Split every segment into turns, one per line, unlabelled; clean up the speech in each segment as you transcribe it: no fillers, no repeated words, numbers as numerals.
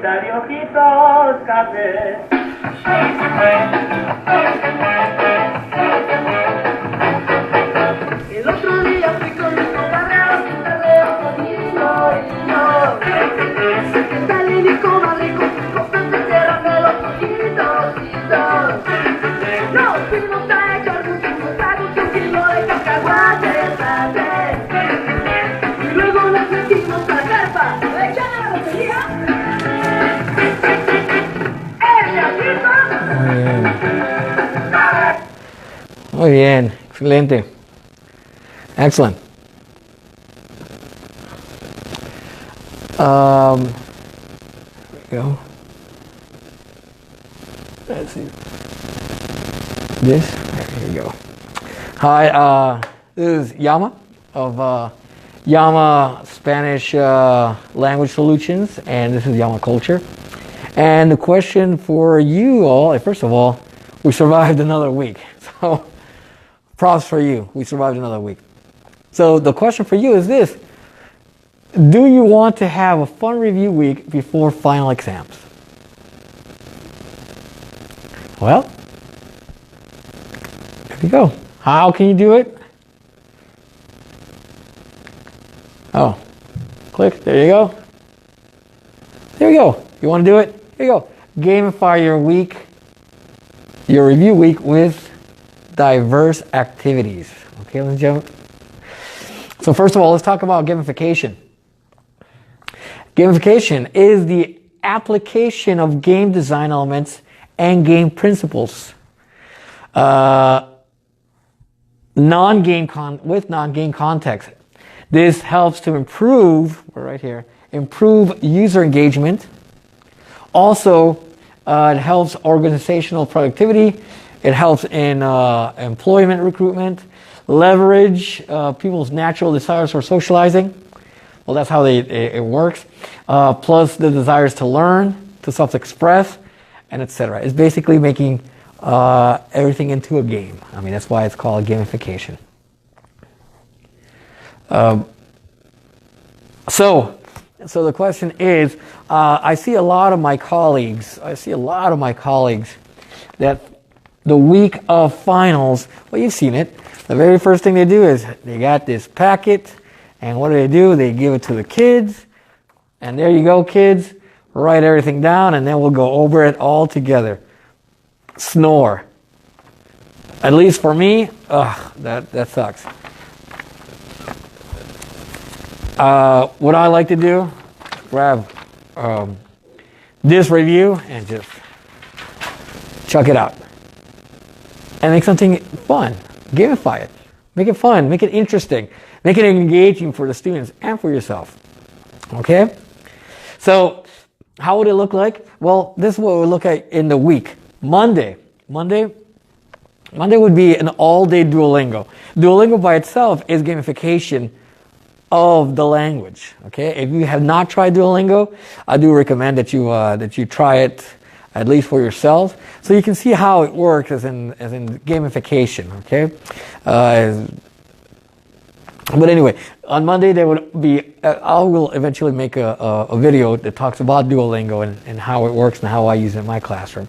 Agüita de ojitos cafés. El otro día fui con mi comadre un perreo con niño. Está mi comadre con cosas de tierra de los ojitos. Nos fuimos a echar muchísimos tragos y un kilo de cacahuates. Y luego nos metimos a la carpa, echando la botella.
Muy bien, excelente. Excellent. There we go. Let's see. This, there you go. Hi, this is YAMA of YAMA Spanish Language Solutions, and this is YAMA Culture. And the question for you all, first of all, we survived another week. So, props for you. We survived another week. So the question for you is this. Do you want to have a fun review week before final exams? Well, there you go. How can you do it? Oh, click. There you go. There you go. You want to do it? Here you go. Gamify your week, your review week with diverse activities. Okay, ladies and gentlemen. So first of all, let's talk about gamification. Gamification is the application of game design elements and game principles with non-game context. This helps to improve, we're right here, improve user engagement. Also, it helps organizational productivity. It helps in employment recruitment, leverage people's natural desires for socializing. Well, that's how it works. Plus the desires to learn, to self-express, and etc. It's basically making everything into a game. I mean, that's why it's called gamification. So the question is, I see a lot of my colleagues that the week of finals, well, you've seen it. The very first thing they do is they got this packet, and what do? They give it to the kids, and there you go, kids. Write everything down, and then we'll go over it all together. Snore. At least for me, that sucks. What I like to do, grab this review and just chuck it out. And make something fun. Gamify it. Make it fun. Make it interesting. Make it engaging for the students and for yourself. Okay? So, how would it look like? Well, this is what it would look like in the week. Monday would be an all-day Duolingo. Duolingo by itself is gamification of the language. Okay? If you have not tried Duolingo, I do recommend that you try it at least for yourself, so you can see how it works as in gamification. Okay. But anyway, on Monday there would be. I will eventually make a video that talks about Duolingo and how it works and how I use it in my classroom.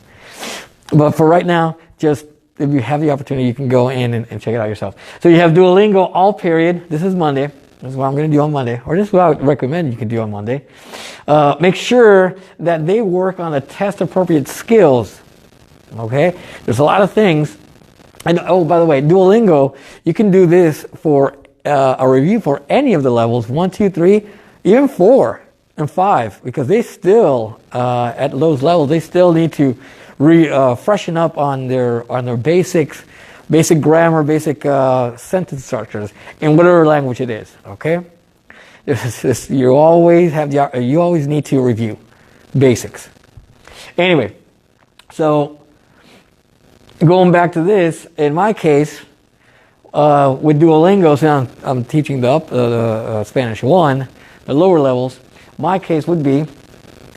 But for right now, just if you have the opportunity, you can go in and check it out yourself. So you have Duolingo all period. This is Monday. This is what I'm going to do on Monday, or this is what I would recommend you can do on Monday. Make sure that they work on the test-appropriate skills. Okay? There's a lot of things. And oh, by the way, Duolingo, you can do this for a review for any of the levels, 1, 2, 3, even 4 and 5, because they still, at those levels, they still need to freshen up on their basics, basic grammar, basic sentence structures in whatever language it is. Okay, you always need to review basics. Anyway, so going back to this, in my case, with Duolingo, so I'm teaching the Spanish 1, the lower levels. My case would be,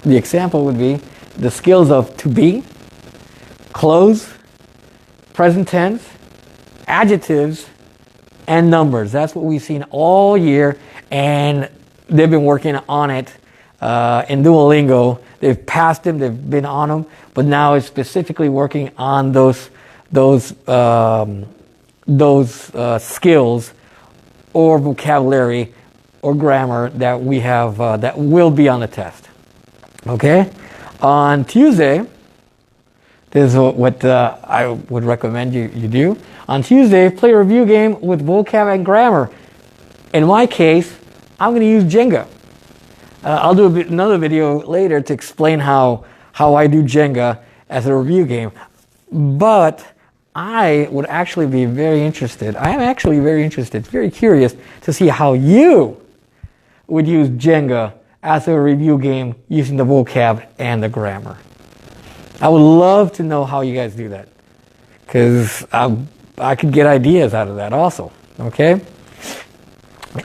the example would be the skills of to be, close, present tense, adjectives, and numbers. That's what we've seen all year, and they've been working on it in Duolingo. They've passed them, they've been on them, but now it's specifically working on those skills or vocabulary or grammar that we have that will be on the test. Okay? On Tuesday, this is what I would recommend you do. On Tuesday, play a review game with vocab and grammar. In my case, I'm going to use Jenga. I'll do another video later to explain how I do Jenga as a review game. But I would actually be very interested. I am actually very interested, very curious to see how you would use Jenga as a review game using the vocab and the grammar. I would love to know how you guys do that, because I could get ideas out of that also. Okay.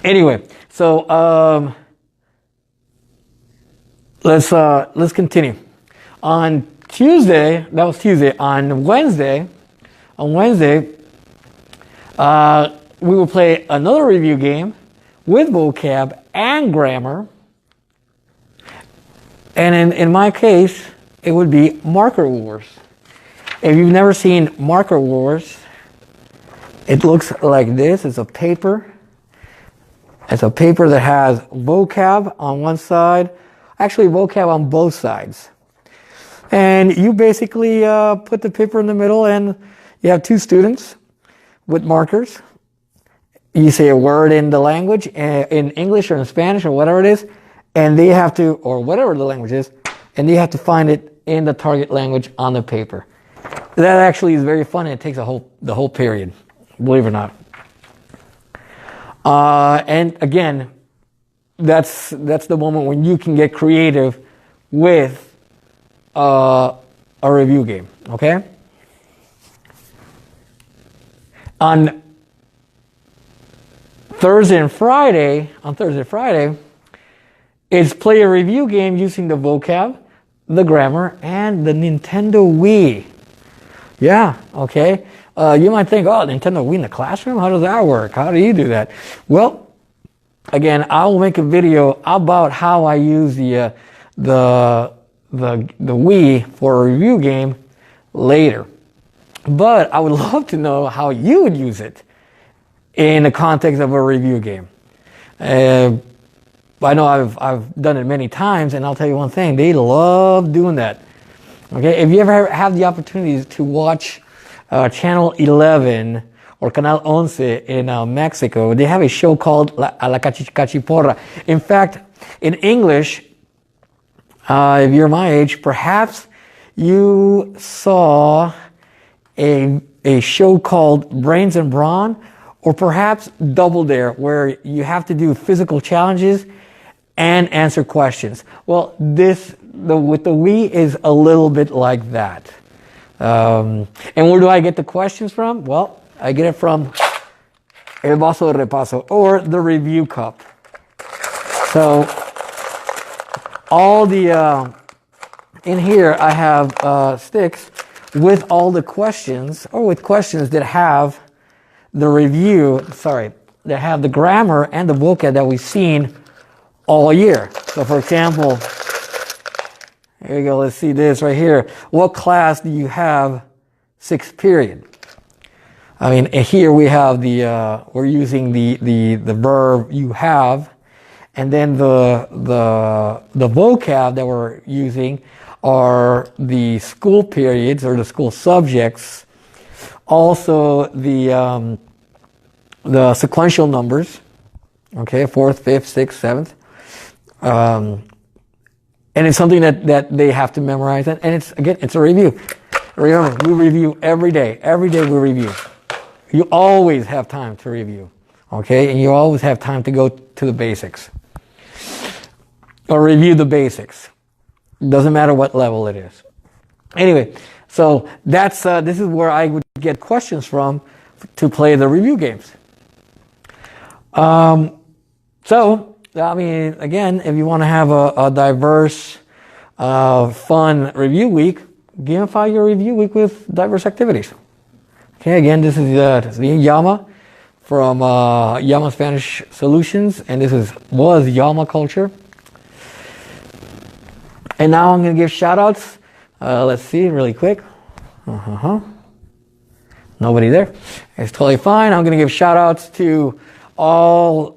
Anyway, so let's continue. On Tuesday, that was Tuesday. On Wednesday, we will play another review game with vocab and grammar. And in my case, it would be Marker Wars. If you've never seen Marker Wars, it looks like this. It's a paper. It's a paper that has vocab on one side, actually vocab on both sides. And you basically put the paper in the middle, and you have two students with markers. You say a word in the language, in English or in Spanish or whatever it is, and they have to, or whatever the language is, and they have to find it in the target language on the paper. That actually is very fun, and it takes the whole period, believe it or not. And again, that's the moment when you can get creative with a review game. Okay. On Thursday and Friday, is play a review game using the vocab, the grammar, and the Nintendo Wii. Yeah, okay. You might think, oh, Nintendo Wii in the classroom? How does that work? How do you do that? Well, again, I'll make a video about how I use the Wii for a review game later. But I would love to know how you would use it in the context of a review game. I know I've done it many times, and I'll tell you one thing, they love doing that. Okay, if you ever have the opportunity to watch Channel 11 or Canal 11 in Mexico, they have a show called La Cachiporra. In fact, in English, if you're my age, perhaps you saw a show called Brains and Brawn, or perhaps Double Dare, where you have to do physical challenges and answer questions. Well, with the Wii is a little bit like that. And where do I get the questions from? Well, I get it from El Vaso de Repaso, or the review cup. So all the in here I have sticks with all the questions, or with questions that have the that have the grammar and the vocab that we've seen all year. So for example, here we go, let's see this right here. What class do you have 6th period? I mean, here we have we're using the verb you have, and then the vocab that we're using are the school periods or the school subjects. Also the sequential numbers, okay, 4th, 5th, 6th, 7th. And it's something that they have to memorize. And it's a review. Remember, we review every day. Every day we review. You always have time to review, okay? And you always have time to go to the basics. Or review the basics. Doesn't matter what level it is. Anyway, so this is where I would get questions from to play the review games. So, I mean, again, if you want to have a diverse, fun review week, gamify your review week with diverse activities. Okay, again, this is the YAMA from YAMA Spanish Solutions, and this was YAMA Culture. And now I'm going to give shout outs. Let's see really quick. Nobody there. It's totally fine. I'm going to give shout outs to all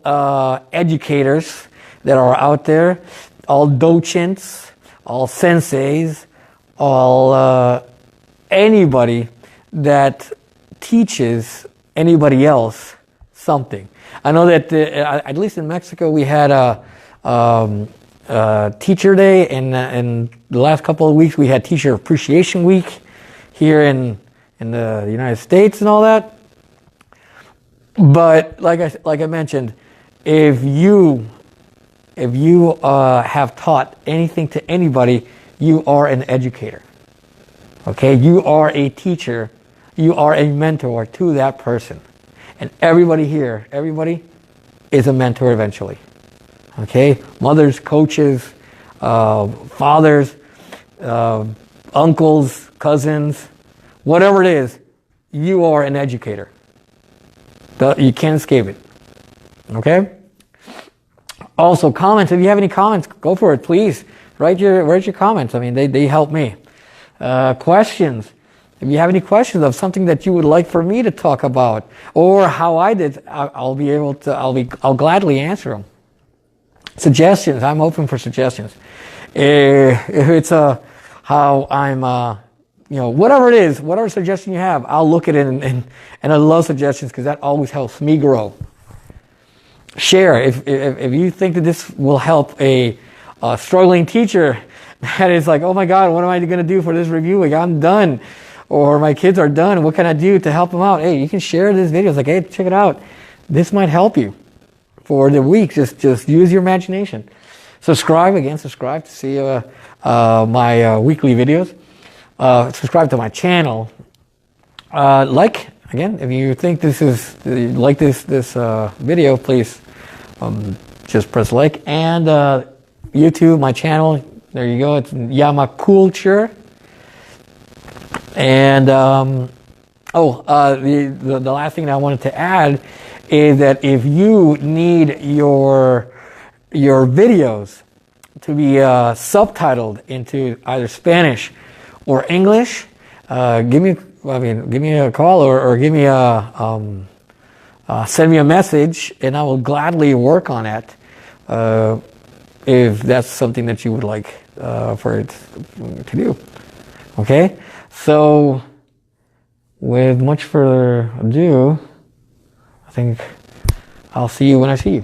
educators that are out there, all docents, all senseis, all anybody that teaches anybody else something. I know that at least in Mexico we had a Teacher Day, and the last couple of weeks we had Teacher Appreciation Week here in the United States and all that. But like I mentioned, if you have taught anything to anybody, you are an educator. Okay, you are a teacher. You are a mentor to that person. And everybody here, everybody is a mentor eventually. Okay, mothers, coaches, fathers, uncles, cousins, whatever it is, you are an educator. You can't escape it. Okay? Also, comments. If you have any comments, go for it, please. Write your comments. I mean, they help me. Questions. If you have any questions of something that you would like for me to talk about, or how I did, I'll gladly answer them. Suggestions. I'm open for suggestions. If it's how I'm, whatever it is, whatever suggestion you have, I'll look at it and I love suggestions because that always helps me grow. Share. If you think that this will help a struggling teacher that is like, oh my God, what am I going to do for this review week? I'm done. Or my kids are done. What can I do to help them out? Hey, you can share this video. It's like, hey, check it out. This might help you for the week. Just use your imagination. Subscribe to see my weekly videos. Subscribe to my channel. Again, if you think this video, please just press like. And YouTube, my channel, there you go. It's YAMA COOL-TURE. And the last thing that I wanted to add is that if you need your videos to be subtitled into either Spanish or English, give me a call or give me send me a message, and I will gladly work on it if that's something that you would like for it to do. Okay. So, with much further ado, I think I'll see you when I see you.